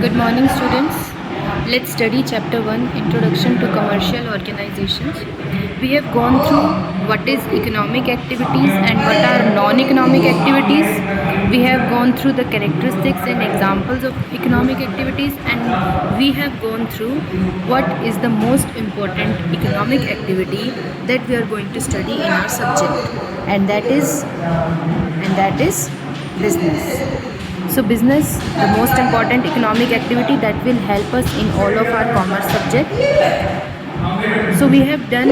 Good morning, students. Let's study chapter 1, Introduction to Commercial Organizations. We have gone through what is economic activities and what are non-economic activities. We have gone through the characteristics and examples of economic activities, and we have gone through what is the most important economic activity that we are going to study in our subject, and that is business. So business, the most important economic activity that will help us in all of our commerce subject. So we have done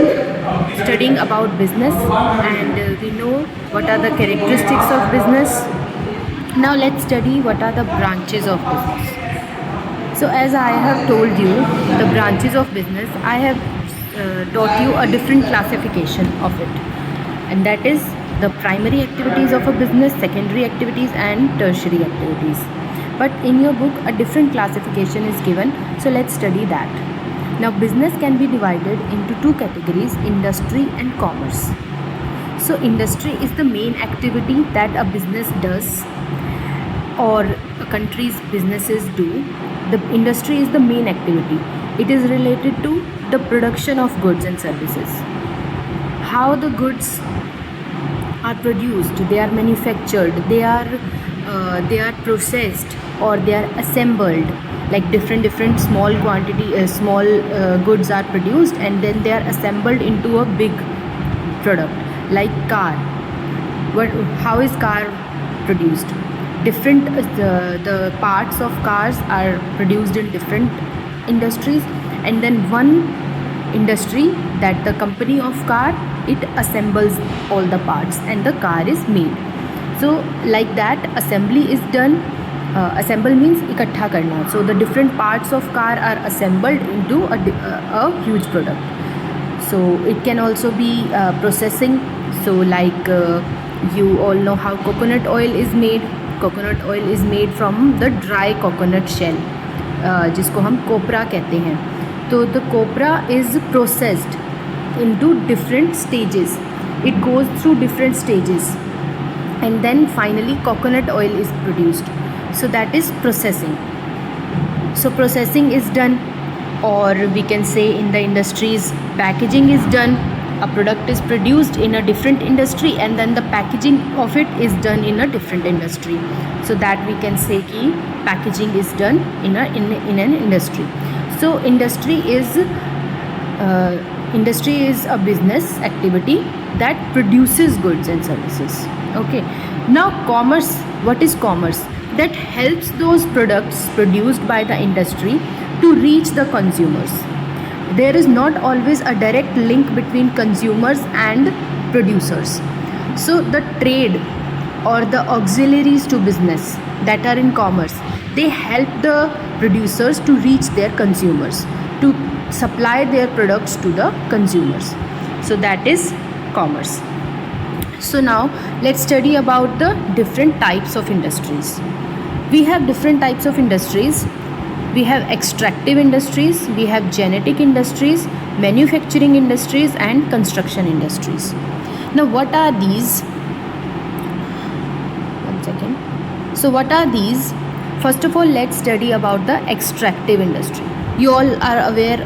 studying about business, and we know what are the characteristics of business. Now let's study what are the branches of business. So as I have told you, the branches of business, I have taught you a different classification of it, and that is the primary activities of a business, secondary activities and tertiary activities. But in your book a different classification is given, so let's study that. Now business can be divided into two categories, industry and commerce. So industry is the main activity that a business does or a country's businesses do. The industry is the main activity. It is related to the production of goods and services. How the goods are produced, they are manufactured, they are processed, or they are assembled. Like different small quantity small goods are produced and then they are assembled into a big product. Like car, how is car produced? Different the parts of cars are produced in different industries, and then one industry, that the company of car, it assembles all the parts and the car is made. So like that assembly is done. Assemble means ikatha karna. So the different parts of car are assembled into a huge product. So it can also be processing. So like you all know how coconut oil is made. Coconut oil is made from the dry coconut shell, जिसको हम कोपरा कहते हैं. So the copra is processed into different stages. It goes through different stages, and then finally coconut oil is produced. So that is processing. So processing is done, or we can say in the industries packaging is done. A product is produced in a different industry and then the packaging of it is done in a different industry. So that we can say ki packaging is done in an industry. So industry is a business activity that produces goods and services. Okay. Now commerce, what is commerce? That helps those products produced by the industry to reach the consumers. There is not always a direct link between consumers and producers. So the trade or the auxiliaries to business that are in commerce, they help the producers to reach their consumers, to supply their products to the consumers. So that is commerce. So now let's study about the different types of industries. We have different types of industries. We have extractive industries, we have genetic industries, manufacturing industries and construction industries. Now what are these? One second. So what are these? First of all, let's study about the extractive industry. You all are aware,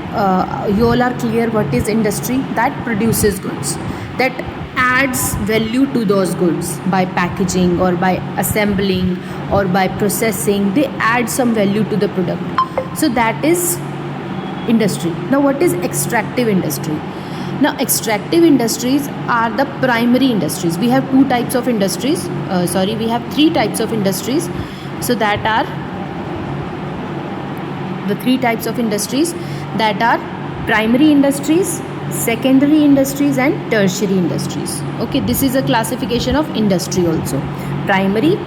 you all are clear what is industry? That produces goods, that adds value to those goods by packaging or by assembling or by processing. They add some value to the product. So that is industry. Now what is extractive industry? Now extractive industries are the primary industries. We have two types of industries. We have three types of industries. So that are the three types of industries, that are primary industries, secondary industries and tertiary industries. Okay, this is a classification of industry also: primary,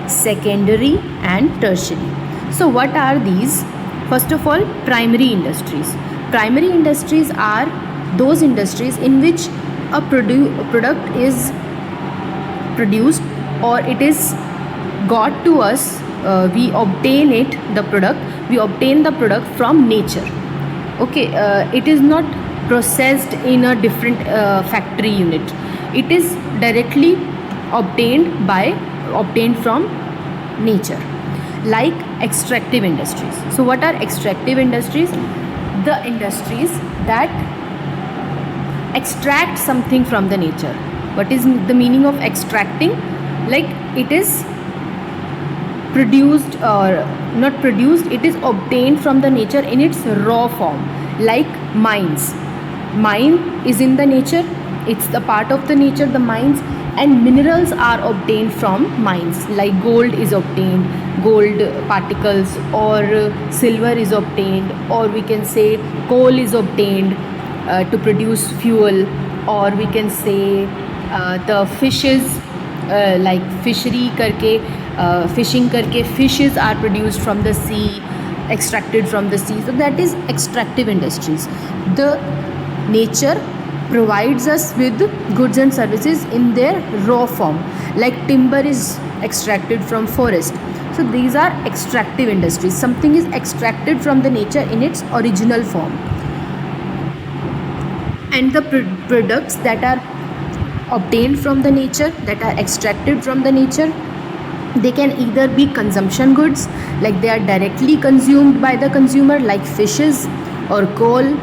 secondary and tertiary. So what are these? First of all, primary industries. Primary industries are those industries in which a product is produced, or it is got to us. We obtain the product from nature. Okay, it is not processed in a different factory unit. It is directly obtained from nature. Like extractive industries. So what are extractive industries? The industries that extract something from the nature. What is the meaning of extracting? Like, it is produced or not produced, it is obtained from the nature in its raw form. Like mines. Mine is in the nature, it's the part of the nature, the mines. And minerals are obtained from mines, like gold is obtained, gold particles, or silver is obtained, or we can say coal is obtained to produce fuel, or we can say the fishes, like fishery karke, fishing karke fishes are produced from the sea, extracted from the sea. So that is extractive industries. The nature provides us with goods and services in their raw form, like timber is extracted from forest. So these are extractive industries. Something is extracted from the nature in its original form. And the products that are obtained from the nature, that are extracted from the nature, they can either be consumption goods, like they are directly consumed by the consumer, like fishes or coal.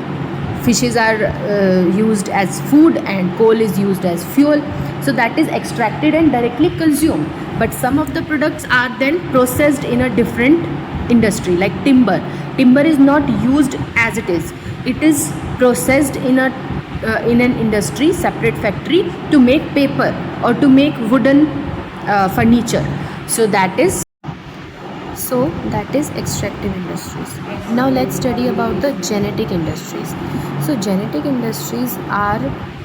Fishes are used as food and coal is used as fuel. So that is extracted and directly consumed. But some of the products are then processed in a different industry, like timber. Timber is not used as it is. It is processed in an industry, separate factory, to make paper or to make wooden furniture. So that is extractive industries. Now let's study about the genetic industries. So genetic industries are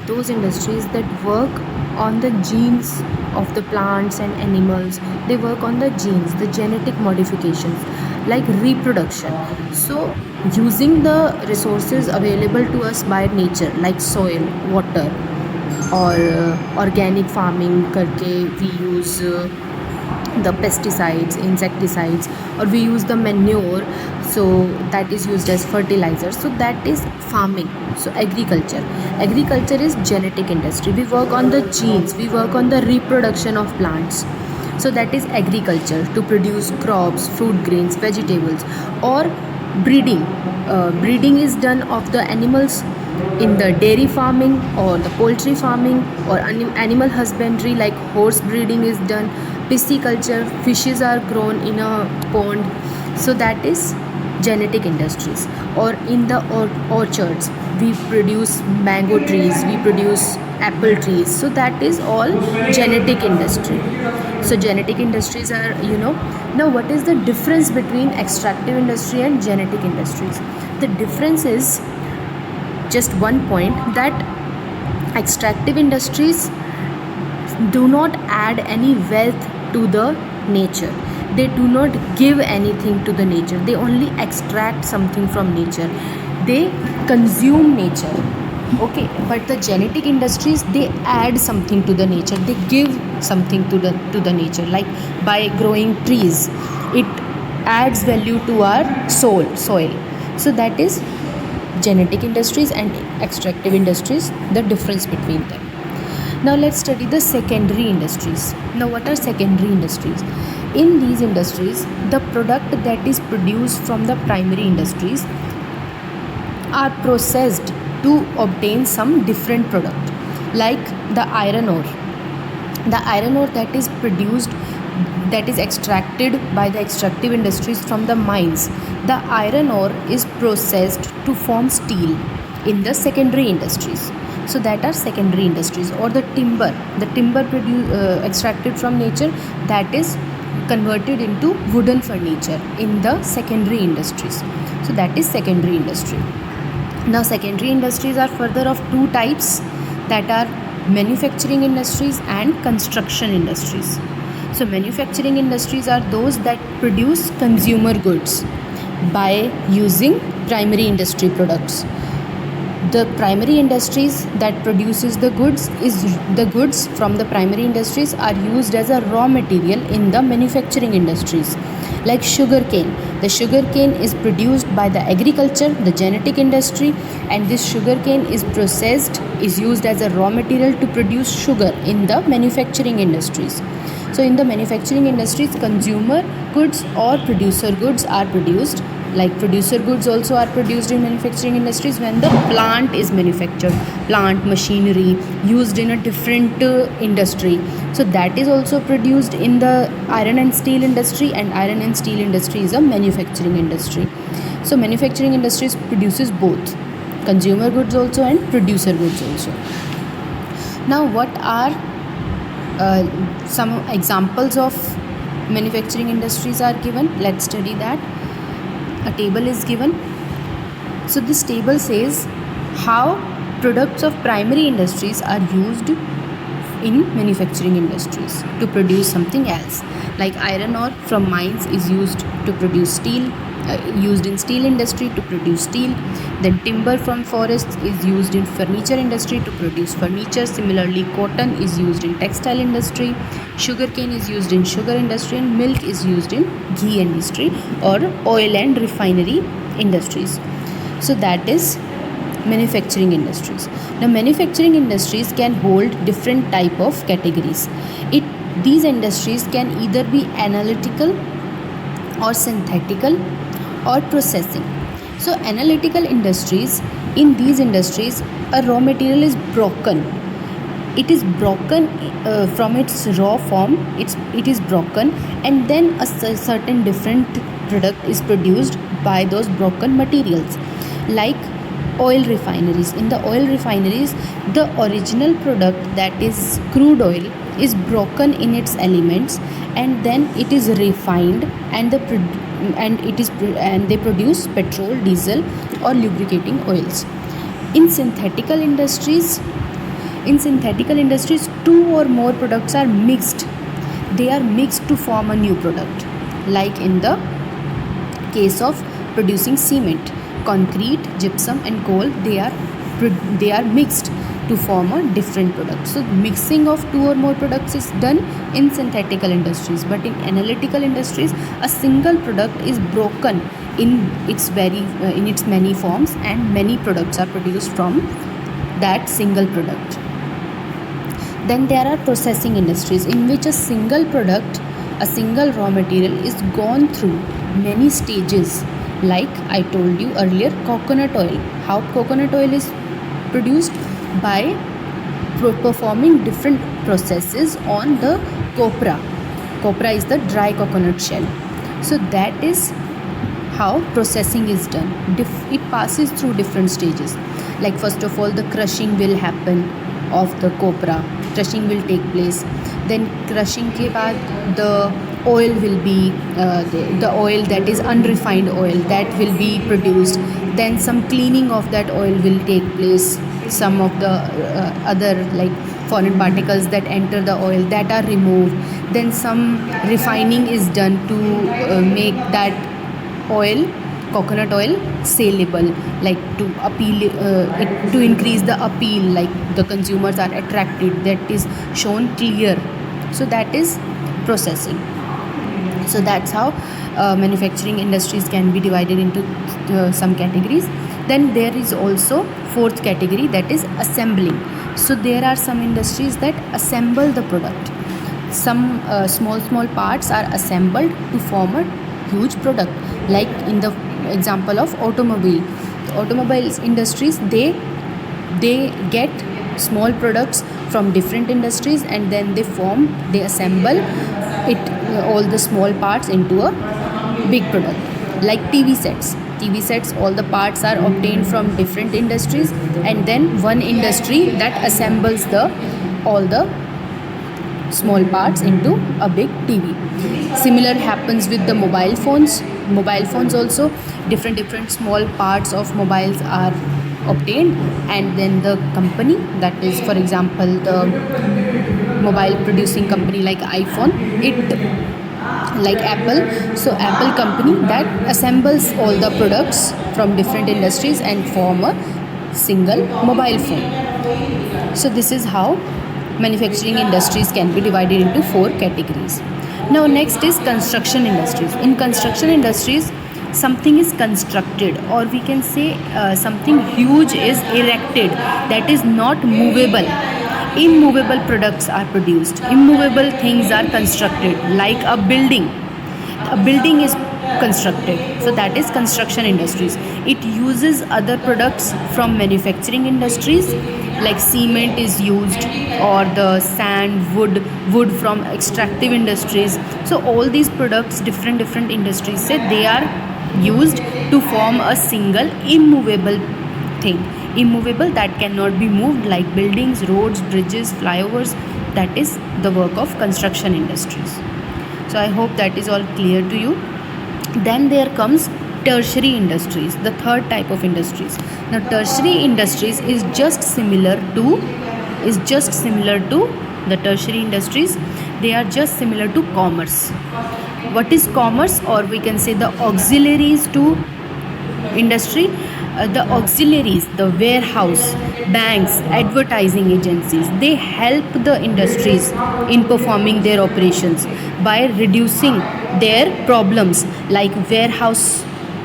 those industries that work on the genes of the plants and animals. They work on the genes, the genetic modifications, like reproduction. So using the resources available to us by nature, like soil, water, or organic farming karke we use the pesticides, insecticides, or we use the manure, so that is used as fertilizer. So that is farming. So agriculture is genetic industry. We work on the genes, we work on the reproduction of plants. So that is agriculture, to produce crops, fruit, grains, vegetables. Or breeding. Breeding is done of the animals in the dairy farming or the poultry farming, or animal husbandry, like horse breeding is done. Pisciculture, fishes are grown in a pond. So that is genetic industries. Or in the orchards, we produce mango trees, we produce apple trees. So that is all genetic industry. So genetic industries are, now what is the difference between extractive industry and genetic industries? The difference is just one point, that extractive industries do not add any wealth to the nature. They do not give anything to the nature. They only extract something from nature. They consume nature. Okay, but the genetic industries, they add something to the nature. They give something to the nature. Like by growing trees, it adds value to our soil. So that is genetic industries and extractive industries, the difference between them. Now let's study the secondary industries. Now what are secondary industries? In these industries, the product that is produced from the primary industries are processed to obtain some different product, like the iron ore. The iron ore that is produced, that is extracted by the extractive industries from the mines. The iron ore is processed to form steel in the secondary industries. So that are secondary industries. Or the timber extracted from nature, that is converted into wooden furniture in the secondary industries. So that is secondary industry. Now secondary industries are further of two types, that are manufacturing industries and construction industries. So manufacturing industries are those that produce consumer goods by using primary industry products. The primary industries that produces the goods from the primary industries are used as a raw material in the manufacturing industries. Like sugarcane. The sugarcane is produced by the agriculture, the genetic industry, and this sugarcane is processed, is used as a raw material to produce sugar in the manufacturing industries. So in the manufacturing industries, consumer goods or producer goods are produced. Like producer goods also are produced in manufacturing industries when the plant is manufactured, plant machinery used in a different industry. So that is also produced in the iron and steel industry, and iron and steel industry is a manufacturing industry. So manufacturing industries produces both consumer goods also and producer goods also. Now what are some examples of manufacturing industries are given? Let's study that. A table is given. So this table says how products of primary industries are used in manufacturing industries to produce something else. Like iron ore from mines is used to produce steel, used in steel industry to produce steel. Then timber from forests is used in furniture industry to produce furniture. Similarly, cotton is used in textile industry, sugarcane is used in sugar industry, and milk is used in ghee industry or oil and refinery industries. So that is manufacturing industries. Now manufacturing industries can hold different type of categories. These industries can either be analytical or synthetical or processing. So analytical industries, in these industries a raw material is broken. It is broken from its raw form, it is broken, and then a certain different product is produced by those broken materials. Like oil refineries. In the oil refineries, the original product, that is crude oil, is broken in its elements, and then it is refined, and they produce petrol, diesel, or lubricating oils. In synthetical industries, two or more products are mixed. They are mixed to form a new product. Like in the case of producing cement, concrete, gypsum, and coal, they are mixed to form a different product. So mixing of two or more products is done in synthetical industries, but in analytical industries a single product is broken in its many forms, and many products are produced from that single product. Then there are processing industries, in which a single product, a single raw material is gone through many stages. Like I told you earlier, coconut oil. How coconut oil is produced? By performing different processes on the copra. Copra is the dry coconut shell. So that is how processing is done. It passes through different stages. Like first of all, the crushing will happen of the copra. Crushing will take place. Then crushing के बाद the oil will be the oil, that is unrefined oil, that will be produced. Then some cleaning of that oil will take place. Some of the other like foreign particles that enter the oil, that are removed. Then some refining is done to make that oil, coconut oil, saleable, like to appeal to increase the appeal, like the consumers are attracted, that is shown clear. So that is processing. So that's how manufacturing industries can be divided into some categories. Then there is also fourth category, that is assembling. So there are some industries that assemble the product. Some small parts are assembled to form a huge product. Like in the example of automobiles industries, they get small products from different industries, and then they assemble it, all the small parts, into a big product. Like TV sets, all the parts are obtained from different industries, and then one industry that assembles all the small parts into a big TV. Similar happens with the mobile phones. Mobile phones also, different small parts of mobiles are obtained, and then the company, that is for example the mobile producing company like iPhone, like Apple. So Apple company that assembles all the products from different industries and form a single mobile phone. So this is how manufacturing industries can be divided into four categories. Now next is construction industries. In construction industries, something is constructed, or we can say something huge is erected, that is not movable. Immovable products are produced, immovable things are constructed, like a building. A building is constructed, so that is construction industries. It uses other products from manufacturing industries, like cement is used, or the sand, wood from extractive industries. So all these products, different industries say, they are used to form a single immovable thing, immovable that cannot be moved, like buildings, roads, bridges, flyovers. That is the work of construction industries. So I hope that is all clear to you. Then there comes tertiary industries, the third type of industries. Now tertiary industries is just similar to the tertiary industries. They are just similar to commerce. What is commerce, or we can say the auxiliaries to industry? The auxiliaries, the warehouse, banks, advertising agencies, they help the industries in performing their operations by reducing their problems, like warehouse.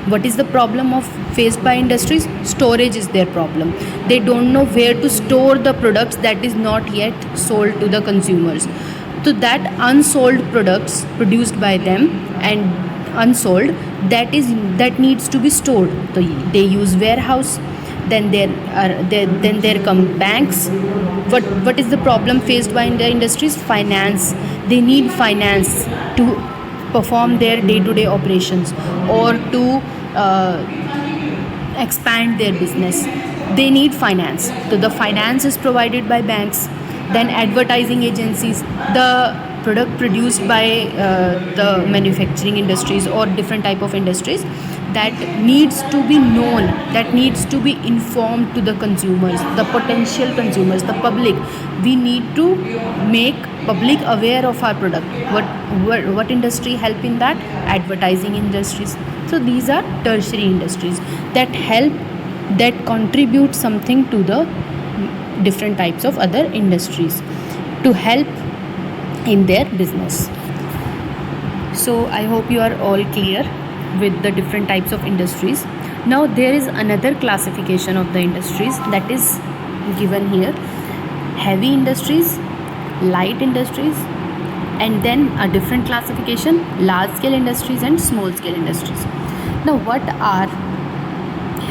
What is the problem of faced by industries? Storage is their problem. They don't know where to store the products that is not yet sold to the consumers. So that unsold products produced by them and unsold, that needs to be stored. So they use warehouse. Then there come banks. What is the problem faced by the industries? Finance. They need finance to perform their day-to-day operations, or to expand their business. They need finance, so the finance is provided by banks. Then advertising agencies, the product produced by the manufacturing industries or different type of industries, that needs to be known, that needs to be informed to the consumers, the potential consumers, the public. We need to make public aware of our product. What industry help in that? Advertising industries. So these are tertiary industries that help, that contribute something to the different types of other industries to help in their business. So I hope you are all clear with the different types of industries. Now there is another classification of the industries that is given here: heavy industries, light industries, and then a different classification: large scale industries and small scale industries. Now what are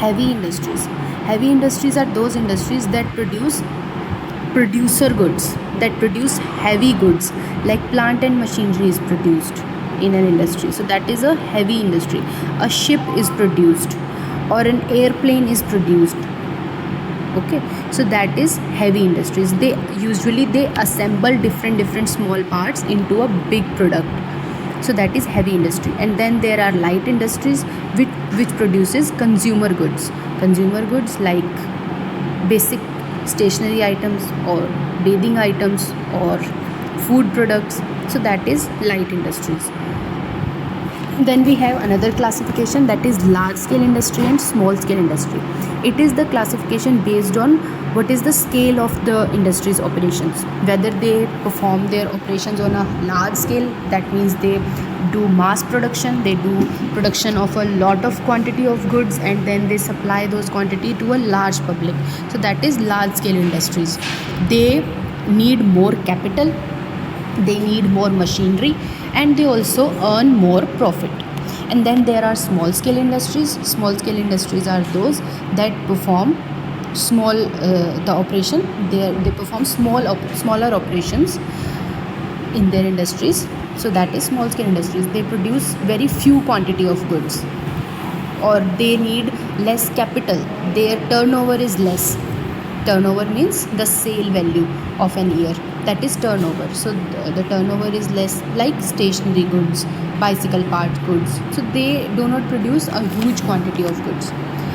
heavy industries? Heavy industries are those industries that produce producer goods, that produce heavy goods, like plant and machinery is produced in an industry. So that is a heavy industry. A ship is produced, or an airplane is produced. Okay, so that is heavy industries. They assemble different small parts into a big product. So that is heavy industry. And then there are light industries, which produces consumer goods like basic stationery items, or bathing items, or food products. So that is light industries. Then we have another classification, that is large scale industry and small scale industry. It is the classification based on what is the scale of the industry's operations, whether they perform their operations on a large scale, that means they do mass production, they do production of a lot of quantity of goods, and then they supply those quantity to a large public. So that is large scale industries. They need more capital, they need more machinery, and they also earn more profit. And then there are small scale industries. Small scale industries are those that perform small the operation, they perform smaller operations in their industries. So that is small scale industries. They produce very few quantity of goods, or they need less capital, their turnover is less. Turnover means the sale value of an year, that is turnover. So the turnover is less, like stationery goods, bicycle part goods. So they do not produce a huge quantity of goods,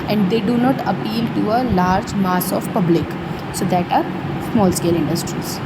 and they do not appeal to a large mass of public. So that are small scale industries.